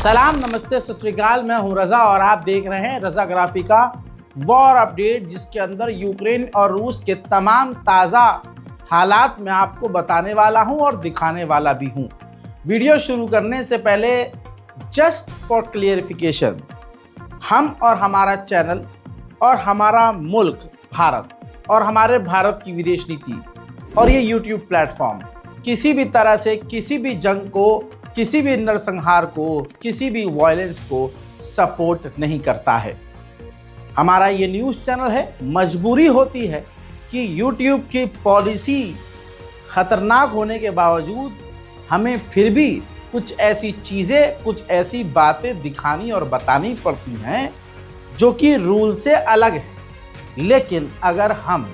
सलाम, नमस्ते, सत श्री अकाल। मैं हूं रज़ा और आप देख रहे हैं रज़ा ग्राफी का वॉर अपडेट, जिसके अंदर यूक्रेन और रूस के तमाम ताज़ा हालात मैं आपको बताने वाला हूं और दिखाने वाला भी हूं। वीडियो शुरू करने से पहले जस्ट फॉर क्लियरिफिकेशन, हम और हमारा चैनल और हमारा मुल्क भारत और हमारे भारत की विदेश नीति और ये यूट्यूब प्लेटफॉर्म किसी भी तरह से किसी भी जंग को, किसी भी नरसंहार को, किसी भी वायलेंस को सपोर्ट नहीं करता है। हमारा ये न्यूज़ चैनल है। मजबूरी होती है कि यूट्यूब की पॉलिसी ख़तरनाक होने के बावजूद हमें फिर भी कुछ ऐसी चीज़ें, कुछ ऐसी बातें दिखानी और बतानी पड़ती हैं जो कि रूल से अलग है। लेकिन अगर हम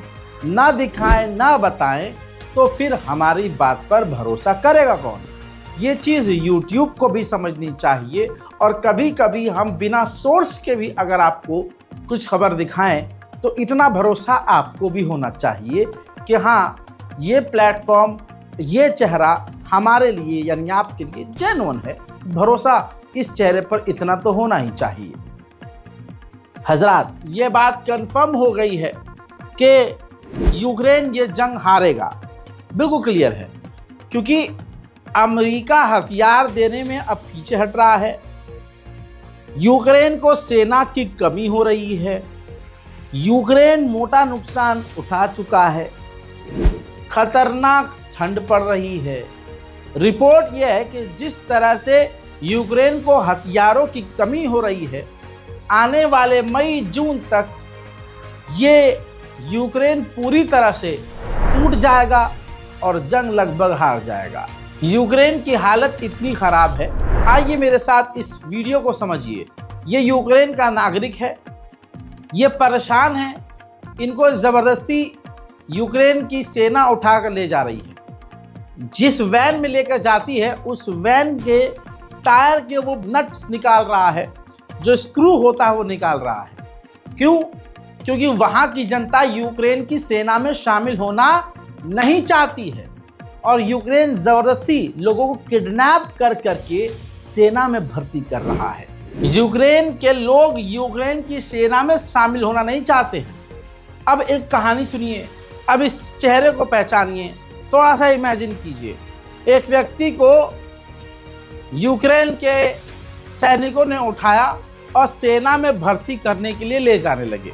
ना दिखाएं, ना बताएं, तो फिर हमारी बात पर भरोसा करेगा कौन? ये चीज़ YouTube को भी समझनी चाहिए। और कभी कभी हम बिना सोर्स के भी अगर आपको कुछ खबर दिखाएं तो इतना भरोसा आपको भी होना चाहिए कि हाँ, ये प्लेटफॉर्म, ये चेहरा हमारे लिए यानी आपके लिए जेन्युइन है। भरोसा इस चेहरे पर इतना तो होना ही चाहिए। हजरात, ये बात कंफर्म हो गई है कि यूक्रेन ये जंग हारेगा, बिल्कुल क्लियर है, क्योंकि अमेरिका हथियार देने में अब पीछे हट रहा है। यूक्रेन को सेना की कमी हो रही है। यूक्रेन मोटा नुकसान उठा चुका है। खतरनाक ठंड पड़ रही है। रिपोर्ट यह है कि जिस तरह से यूक्रेन को हथियारों की कमी हो रही है, आने वाले मई जून तक ये यूक्रेन पूरी तरह से टूट जाएगा और जंग लगभग हार जाएगा। यूक्रेन की हालत इतनी ख़राब है। आइए मेरे साथ इस वीडियो को समझिए। ये यूक्रेन का नागरिक है, ये परेशान है। इनको ज़बरदस्ती यूक्रेन की सेना उठाकर ले जा रही है। जिस वैन में लेकर जाती है उस वैन के टायर के वो नट्स निकाल रहा है, जो स्क्रू होता है वो निकाल रहा है। क्यों? क्योंकि वहाँ की जनता यूक्रेन की सेना में शामिल होना नहीं चाहती है और यूक्रेन ज़बरदस्ती लोगों को किडनैप कर करके सेना में भर्ती कर रहा है। यूक्रेन के लोग यूक्रेन की सेना में शामिल होना नहीं चाहते हैं। अब एक कहानी सुनिए, अब इस चेहरे को पहचानिए, थोड़ा सा इमेजिन कीजिए। एक व्यक्ति को यूक्रेन के सैनिकों ने उठाया और सेना में भर्ती करने के लिए ले जाने लगे।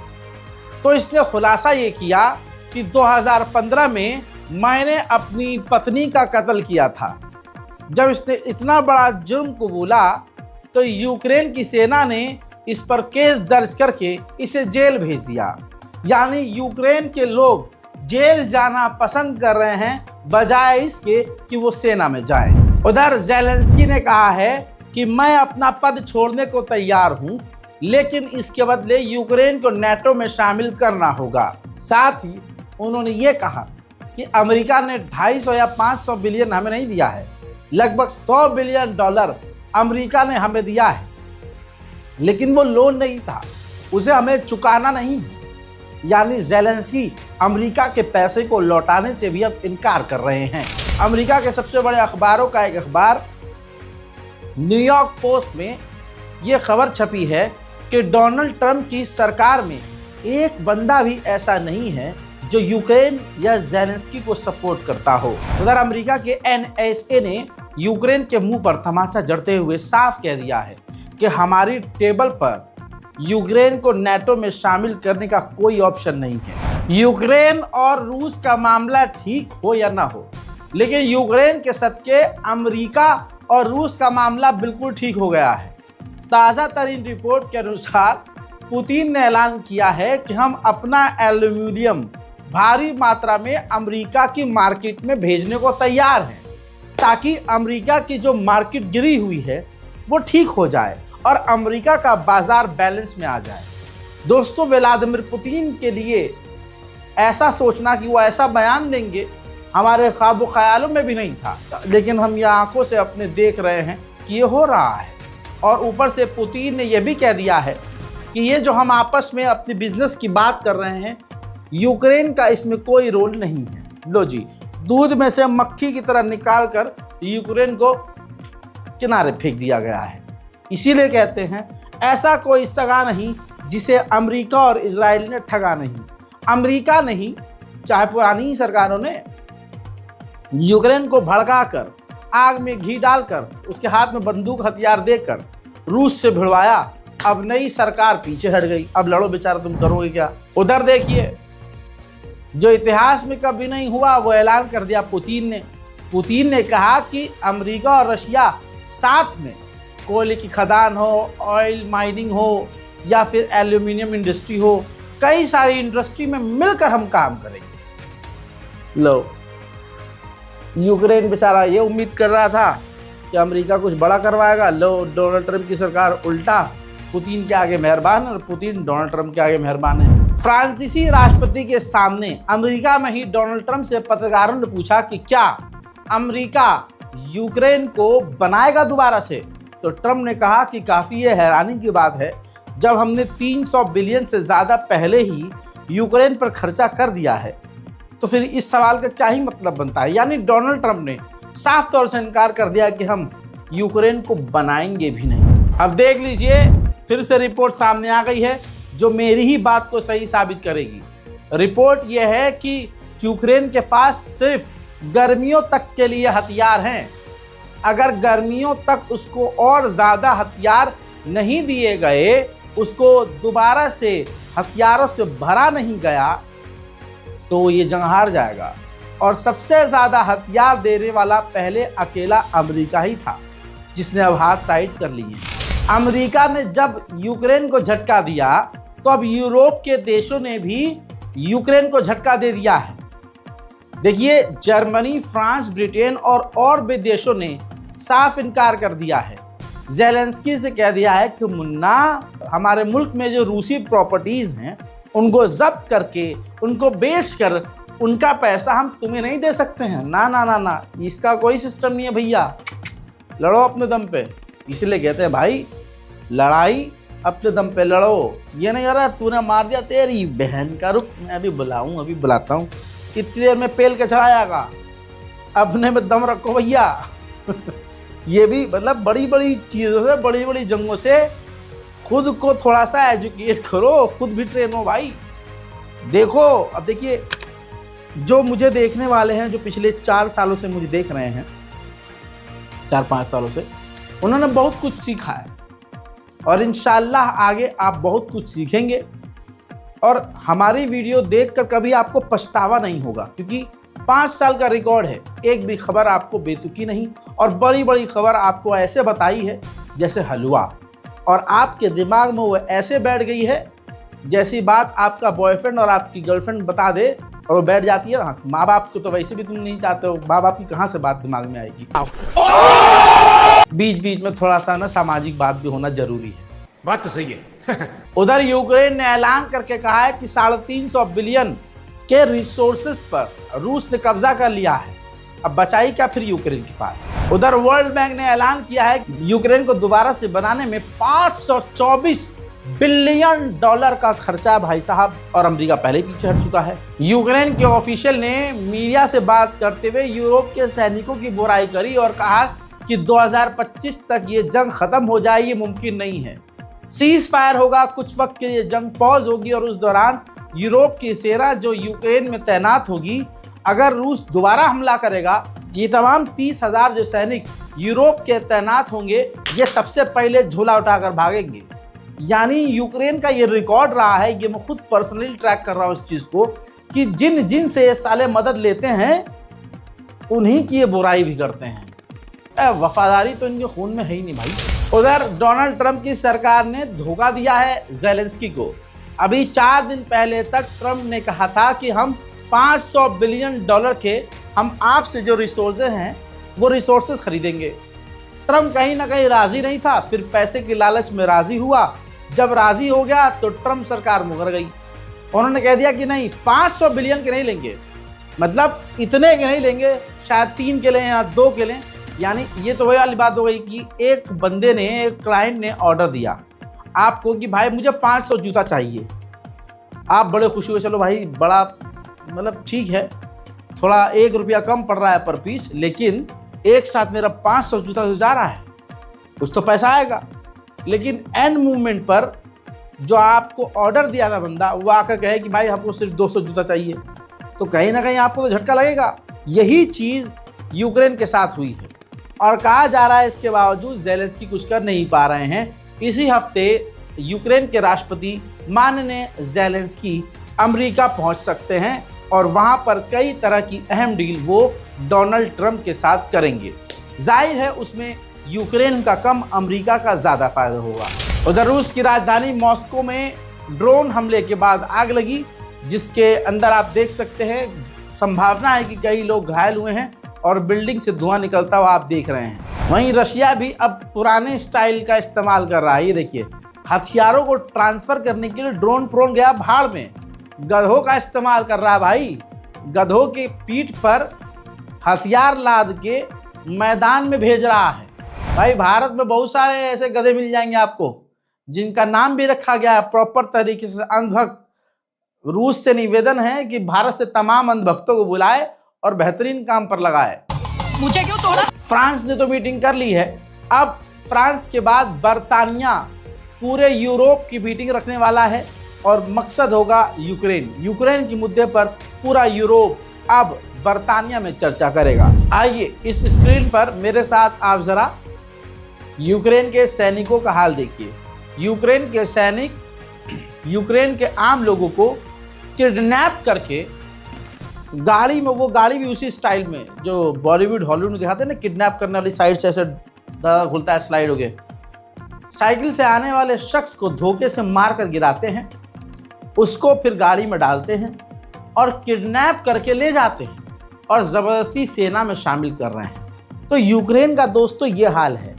तो इसने खुलासा ये किया कि 2015 में मैंने अपनी पत्नी का कत्ल किया था। जब इसने इतना बड़ा जुर्म कबूला तो यूक्रेन की सेना ने इस पर केस दर्ज करके इसे जेल भेज दिया। यानी यूक्रेन के लोग जेल जाना पसंद कर रहे हैं बजाय इसके कि वो सेना में जाएं। उधर ज़ेलेंस्की ने कहा है कि मैं अपना पद छोड़ने को तैयार हूं, लेकिन इसके बदले यूक्रेन को नाटो में शामिल करना होगा। साथ ही उन्होंने ये कहा कि अमेरिका ने 250 या 500 बिलियन हमें नहीं दिया है, लगभग $100 बिलियन अमेरिका ने हमें दिया है, लेकिन वो लोन नहीं था, उसे हमें चुकाना नहीं है। यानी ज़ेलेंस्की अमेरिका के पैसे को लौटाने से भी अब इनकार कर रहे हैं। अमेरिका के सबसे बड़े अखबारों का एक अखबार न्यूयॉर्क पोस्ट में ये खबर छपी है कि डोनाल्ड ट्रंप की सरकार में एक बंदा भी ऐसा नहीं है जो यूक्रेन या ज़ेलेंस्की को सपोर्ट करता हो। उधर अमेरिका के NSA ने यूक्रेन के मुंह पर तमाचा जड़ते हुए साफ कह दिया है कि हमारी टेबल पर यूक्रेन को नाटो में शामिल करने का कोई ऑप्शन नहीं है। यूक्रेन और रूस का मामला ठीक हो या ना हो, लेकिन यूक्रेन के सदके अमेरिका और रूस का मामला बिल्कुल ठीक हो गया है। ताज़ा तरीन रिपोर्ट के अनुसार पुतिन ने ऐलान किया है कि हम अपना एल्यूमिनियम भारी मात्रा में अमेरिका की मार्केट में भेजने को तैयार हैं, ताकि अमेरिका की जो मार्केट गिरी हुई है वो ठीक हो जाए और अमेरिका का बाजार बैलेंस में आ जाए। दोस्तों, व्लादिमीर पुतिन के लिए ऐसा सोचना कि वो ऐसा बयान देंगे हमारे ख्वाब ख्यालों में भी नहीं था, लेकिन हम ये आंखों से अपने देख रहे हैं कि ये हो रहा है। और ऊपर से पुतिन ने यह भी कह दिया है कि ये जो हम आपस में अपने बिजनेस की बात कर रहे हैं, यूक्रेन का इसमें कोई रोल नहीं है। लो जी, दूध में से मक्खी की तरह निकाल कर यूक्रेन को किनारे फेंक दिया गया है। इसीलिए कहते हैं ऐसा कोई सगा नहीं जिसे अमेरिका और इजराइल ने ठगा नहीं। अमेरिका नहीं, चाहे पुरानी सरकारों ने यूक्रेन को भड़काकर, आग में घी डालकर, उसके हाथ में बंदूक हथियार देकर रूस से भिड़वाया। अब नई सरकार पीछे हट गई, अब लड़ो बेचारा, तुम करोगे क्या। उधर देखिए, जो इतिहास में कभी नहीं हुआ वो ऐलान कर दिया पुतिन ने कहा कि अमेरिका और रशिया साथ में कोयले की खदान हो, ऑयल माइनिंग हो या फिर एल्यूमिनियम इंडस्ट्री हो, कई सारी इंडस्ट्री में मिलकर हम काम करेंगे। लो, यूक्रेन बेचारा ये उम्मीद कर रहा था कि अमेरिका कुछ बड़ा करवाएगा। लो, डोनाल्ड ट्रंप की सरकार उल्टा पुतिन के आगे मेहरबान है और पुतिन डोनाल्ड ट्रंप के आगे मेहरबान है। फ्रांसीसी राष्ट्रपति के सामने अमेरिका में ही डोनाल्ड ट्रंप से पत्रकारों ने पूछा कि क्या अमेरिका यूक्रेन को बनाएगा दोबारा से। तो ट्रंप ने कहा कि काफ़ी ये हैरानी की बात है, जब हमने 300 बिलियन से ज़्यादा पहले ही यूक्रेन पर खर्चा कर दिया है, तो फिर इस सवाल का क्या ही मतलब बनता है। यानी डोनाल्ड ट्रंप ने साफ तौर से इनकार कर दिया कि हम यूक्रेन को बनाएंगे भी नहीं। अब देख लीजिए, फिर से रिपोर्ट सामने आ गई है जो मेरी ही बात को सही साबित करेगी। रिपोर्ट यह है कि यूक्रेन के पास सिर्फ गर्मियों तक के लिए हथियार हैं। अगर गर्मियों तक उसको और ज़्यादा हथियार नहीं दिए गए, उसको दोबारा से हथियारों से भरा नहीं गया, तो ये जंग हार जाएगा। और सबसे ज़्यादा हथियार देने वाला पहले अकेला अमेरिका ही था, जिसने अब हाथ टाइट कर लिए। अमेरिका ने जब यूक्रेन को झटका दिया, तो अब यूरोप के देशों ने भी यूक्रेन को झटका दे दिया है। देखिए, जर्मनी, फ्रांस, ब्रिटेन और भी देशों ने साफ इनकार कर दिया है। ज़ेलेंस्की से कह दिया है कि मुन्ना, हमारे मुल्क में जो रूसी प्रॉपर्टीज़ हैं उनको जब्त करके, उनको बेचकर उनका पैसा हम तुम्हें नहीं दे सकते हैं। ना ना ना ना, इसका कोई सिस्टम नहीं है भैया, लड़ो अपने दम पे। इसलिए कहते हैं भाई, लड़ाई अपने दम पे लड़ो। ये नहीं रहा तूने मार दिया, तेरी बहन का, रुक मैं अभी बुलाता हूँ, कितनी देर में पेल के चढ़ाएगा, अपने में दम रखो भैया। ये भी मतलब बड़ी बड़ी चीज़ों से, बड़ी बड़ी जंगों से खुद को थोड़ा सा एजुकेट करो, खुद भी ट्रेन हो भाई। देखो, अब देखिए, जो मुझे देखने वाले हैं, जो पिछले 4 सालों से मुझे देख रहे हैं, 4-5 सालों से, उन्होंने बहुत कुछ सीखा है और इंशाल्लाह आगे आप बहुत कुछ सीखेंगे और हमारी वीडियो देखकर कभी आपको पछतावा नहीं होगा, क्योंकि 5 साल का रिकॉर्ड है, एक भी खबर आपको बेतुकी नहीं और बड़ी बड़ी खबर आपको ऐसे बताई है जैसे हलवा, और आपके दिमाग में वो ऐसे बैठ गई है जैसी बात आपका बॉयफ्रेंड और आपकी गर्लफ्रेंड बता दे और वो बैठ जाती है। हाँ, माँ बाप को तो वैसे भी तुम नहीं चाहते हो, माँ बाप की कहाँ से बात दिमाग में आएगी। बीच बीच में थोड़ा सा ना सामाजिक बात भी होना जरूरी है। बात तो सही है। उधर यूक्रेन ने ऐलान करके कहा है कि 350 बिलियन के रिसोर्सेज पर रूस ने कब्जा कर लिया है। अब बचाई क्या फिर यूक्रेन के पास। उधर वर्ल्ड बैंक ने ऐलान किया है कि यूक्रेन को दोबारा से बनाने में 524 बिलियन डॉलर का खर्चा भाई साहब, और अमेरिका पहले पीछे हट चुका है। यूक्रेन के ऑफिशियल ने मीडिया से बात करते हुए यूरोप के सैनिकों की बुराई करी और कहा कि 2025 तक ये जंग खत्म हो जाए ये मुमकिन नहीं है। सीज फायर होगा, कुछ वक्त के लिए जंग पॉज होगी और उस दौरान यूरोप की सेना जो यूक्रेन में तैनात होगी, अगर रूस दोबारा हमला करेगा, ये तमाम 30,000 जो सैनिक यूरोप के तैनात होंगे, ये सबसे पहले झोला उठाकर भागेंगे। यानी यूक्रेन का ये रिकॉर्ड रहा है, ये मैं खुद पर्सनली ट्रैक कर रहा हूँ इस चीज़ को, कि जिन जिन से ये साले मदद लेते हैं उन्हीं की ये बुराई भी करते हैं। वफादारी तो इनके खून में है ही नहीं भाई। उधर डोनाल्ड ट्रंप की सरकार ने धोखा दिया है ज़ेलेंस्की को। अभी 4 दिन पहले तक ट्रंप ने कहा था कि हम 500 बिलियन डॉलर के हम आपसे जो रिसोर्सेज हैं वो रिसोर्सेज खरीदेंगे। ट्रंप कहीं ना कहीं राज़ी नहीं था, फिर पैसे की लालच में राज़ी हुआ। जब राज़ी हो गया तो ट्रंप सरकार मुकर गई। उन्होंने कह दिया कि नहीं, 500 बिलियन के नहीं लेंगे, मतलब इतने के नहीं लेंगे, शायद 3 के लें या 2 के लें। यानी ये तो वही वाली बात हो गई कि एक बंदे ने, एक क्लाइंट ने ऑर्डर दिया आपको कि भाई मुझे 500 जूता चाहिए। आप बड़े खुश हुए, चलो भाई बड़ा मतलब ठीक है, थोड़ा 1 रुपया कम पड़ रहा है पर पीस, लेकिन एक साथ मेरा 500 जूता जो जा रहा है कुछ तो पैसा आएगा। लेकिन एंड मूवमेंट पर जो आपको ऑर्डर दिया था बंदा, वो आकर कहे कि भाई हमको सिर्फ 200 जूता चाहिए, तो कहीं ना कहीं आपको तो झटका लगेगा। यही चीज़ यूक्रेन के साथ हुई है और कहा जा रहा है इसके बावजूद ज़ेलेंस्की कुछ कर नहीं पा रहे हैं। इसी हफ्ते यूक्रेन के राष्ट्रपति माननीय ज़ेलेंस्की अमेरिका पहुंच सकते हैं और वहां पर कई तरह की अहम डील वो डोनाल्ड ट्रंप के साथ करेंगे। जाहिर है उसमें यूक्रेन का कम, अमेरिका का ज़्यादा फायदा होगा। उधर रूस की राजधानी मॉस्को में ड्रोन हमले के बाद आग लगी, जिसके अंदर आप देख सकते हैं संभावना है कि कई लोग घायल हुए हैं और बिल्डिंग से धुआं निकलता हुआ आप देख रहे हैं। वहीं रशिया भी अब पुराने स्टाइल का इस्तेमाल कर रहा है। ये देखिए, हथियारों को ट्रांसफर करने के लिए ड्रोन गया भाड़ में, गधों का इस्तेमाल कर रहा है भाई। गधों के पीठ पर हथियार लाद के मैदान में भेज रहा है। भाई भारत में बहुत सारे ऐसे गधे मिल जाएंगे आपको, जिनका नाम भी रखा गया है प्रॉपर तरीके से, अंधभक्त। रूस से निवेदन है कि भारत से तमाम अंधभक्तों को बुलाए और बेहतरीन काम पर लगाए। मुझे क्यों तोड़ा? फ्रांस ने तो मीटिंग कर ली है, अब फ्रांस के बाद बर्तानिया पूरे यूरोप की मीटिंग रखने वाला है और मकसद होगा यूक्रेन। यूक्रेन के मुद्दे पर पूरा यूरोप अब बर्तानिया में चर्चा करेगा। आइए इस स्क्रीन पर मेरे साथ आप जरा यूक्रेन के सैनिकों का हाल देखिए। यूक्रेन के सैनिक यूक्रेन के आम लोगों को किडनैप करके गाड़ी में, वो गाड़ी भी उसी स्टाइल में जो बॉलीवुड हॉलीवुड में दिखाते हैं ना, किडनैप करने वाली, साइड से ऐसे खुलता है, स्लाइड हो गए। साइकिल से आने वाले शख्स को धोखे से मार कर गिराते हैं, उसको फिर गाड़ी में डालते हैं और किडनैप करके ले जाते हैं और ज़बरदस्ती सेना में शामिल कर रहे हैं। तो यूक्रेन का दोस्तों ये हाल है।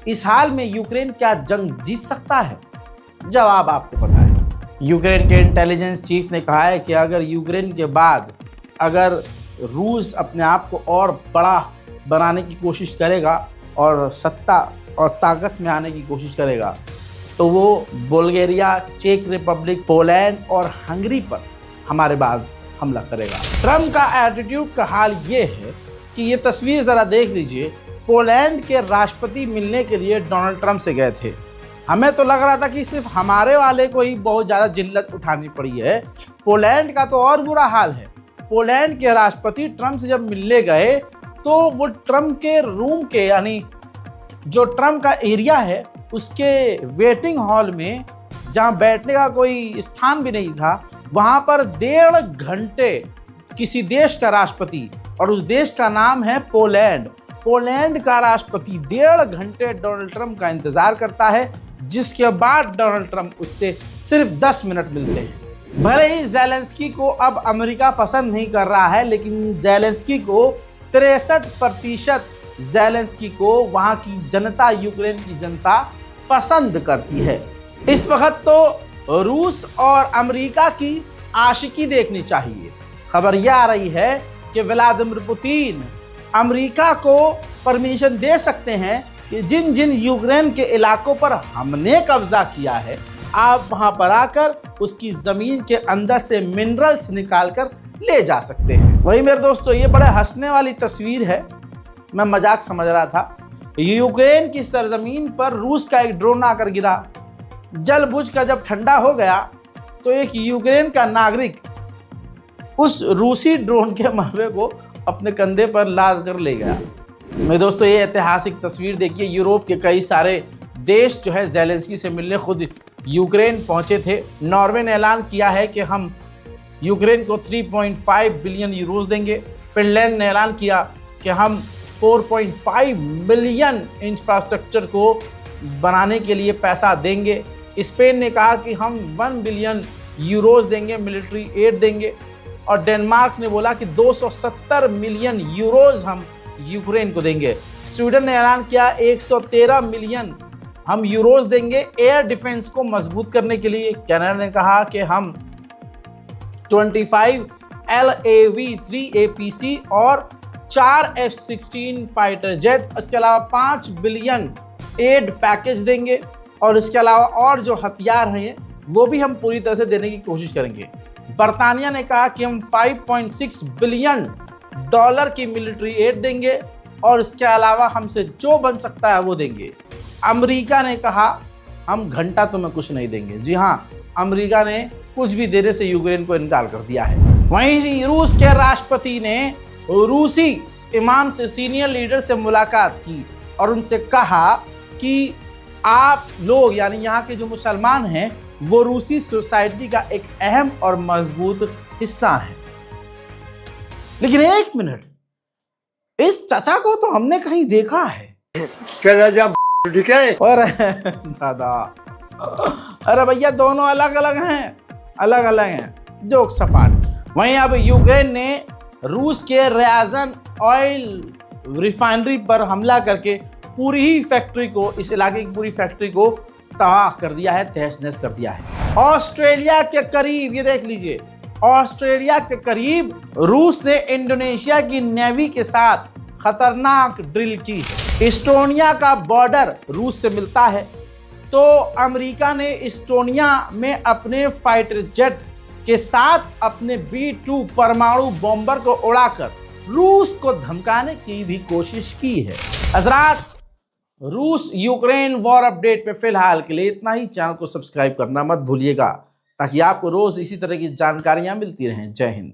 इस हाल में यूक्रेन क्या जंग जीत सकता है? जवाब आपको पता है। यूक्रेन के इंटेलिजेंस चीफ ने कहा है कि अगर यूक्रेन के बाद अगर रूस अपने आप को और बड़ा बनाने की कोशिश करेगा और सत्ता और ताकत में आने की कोशिश करेगा, तो वो बुल्गारिया, चेक रिपब्लिक, पोलैंड और हंगरी पर हमारे बाद हमला करेगा। ट्रंप का एटीट्यूड का हाल ये है कि ये तस्वीर ज़रा देख लीजिए। पोलैंड के राष्ट्रपति मिलने के लिए डोनाल्ड ट्रंप से गए थे। हमें तो लग रहा था कि सिर्फ हमारे वाले को ही बहुत ज़्यादा जिल्लत उठानी पड़ी है, पोलैंड का तो और बुरा हाल है। पोलैंड के राष्ट्रपति ट्रंप से जब मिलने गए तो वो ट्रंप के रूम के, यानी जो ट्रंप का एरिया है उसके वेटिंग हॉल में, जहाँ बैठने का कोई स्थान भी नहीं था, वहाँ पर 1.5 घंटे किसी देश का राष्ट्रपति, और उस देश का नाम है पोलैंड, पोलैंड का राष्ट्रपति 1.5 घंटे डोनाल्ड ट्रंप का इंतजार करता है, जिसके बाद डोनाल्ड ट्रंप उससे सिर्फ 10 मिनट मिलते हैं। भले ही ज़ेलेंस्की को अब अमेरिका पसंद नहीं कर रहा है, लेकिन ज़ेलेंस्की को 63% ज़ेलेंस्की को वहाँ की जनता, यूक्रेन की जनता पसंद करती है। इस वक्त तो रूस और अमेरिका की आशिकी देखनी चाहिए। खबर यह आ रही है कि व्लादिमीर पुतिन अमेरिका को परमिशन दे सकते हैं कि जिन जिन यूक्रेन के इलाकों पर हमने कब्जा किया है, आप वहां पर आकर उसकी ज़मीन के अंदर से मिनरल्स निकालकर ले जा सकते हैं। वही मेरे दोस्तों, ये बड़े हंसने वाली तस्वीर है, मैं मजाक समझ रहा था। यूक्रेन की सरजमीन पर रूस का एक ड्रोन आकर गिरा। जल बुझ कर जब ठंडा हो गया तो एक यूक्रेन का नागरिक उस रूसी ड्रोन के मलबे को अपने कंधे पर लाद कर ले गया। मेरे दोस्तों, ये ऐतिहासिक तस्वीर देखिए। यूरोप के कई सारे देश जो है ज़ेलेंस्की से मिलने खुद यूक्रेन पहुंचे थे। नॉर्वे ने ऐलान किया है कि हम यूक्रेन को 3.5 बिलियन यूरोज देंगे। फिनलैंड ने ऐलान किया कि हम 4.5 बिलियन इंफ्रास्ट्रक्चर को बनाने के लिए पैसा देंगे। स्पेन ने कहा कि हम 1 बिलियन यूरोज देंगे, मिलिट्री एड देंगे। और डेनमार्क ने बोला कि 270 मिलियन यूरोज हम यूक्रेन को देंगे। स्वीडन ने ऐलान किया 113 मिलियन हम यूरोज देंगे एयर डिफेंस को मजबूत करने के लिए। कनाडा ने कहा कि हम 25 LAV-3 APC और 4 F-16 फाइटर जेट, इसके अलावा 5 बिलियन एड पैकेज देंगे। और इसके अलावा और जो हथियार हैं वो भी हम पूरी तरह से देने की कोशिश करेंगे। बर्तानिया ने कहा कि हम 5.6 बिलियन डॉलर की मिलिट्री एड देंगे और इसके अलावा हमसे जो बन सकता है वो देंगे। अमेरिका ने कहा हम घंटा तुम्हें कुछ नहीं देंगे। जी हाँ, अमेरिका ने कुछ भी देने से यूक्रेन को इनकार कर दिया है। वहीं रूस के राष्ट्रपति ने रूसी इमाम से, सीनियर लीडर से मुलाकात की और उनसे कहा कि आप लोग यानी यहाँ के जो मुसलमान हैं वो रूसी सोसाइटी का एक अहम और मजबूत हिस्सा है। लेकिन एक मिनट, इस चाचा को तो हमने कहीं देखा है। और दादा, अरे भैया दोनों अलग अलग हैं, अलग अलग हैं, जोक सपाट। वहीं अब यूक्रेन ने रूस के रियाजन ऑयल रिफाइनरी पर हमला करके पूरी ही फैक्ट्री को, इस इलाके की पूरी फैक्ट्री को तबाह कर दिया है, तहस नहस कर दिया है। ऑस्ट्रेलिया के करीब, ये देख लीजिए, ऑस्ट्रेलिया के करीब रूस ने इंडोनेशिया की नेवी के साथ खतरनाक ड्रिल की है। इस्टोनिया का बॉर्डर रूस से मिलता है, तो अमेरिका ने इस्टोनिया में अपने फाइटर जेट के साथ अपने B-2 परमाणु बॉम्बर को उड़ाकर रूस को धमकाने की भी कोशिश की है। हज़रात, रूस यूक्रेन वॉर अपडेट पे फिलहाल के लिए इतना ही। चैनल को सब्सक्राइब करना मत भूलिएगा ताकि आपको रोज इसी तरह की जानकारियां मिलती रहें। जय हिंद।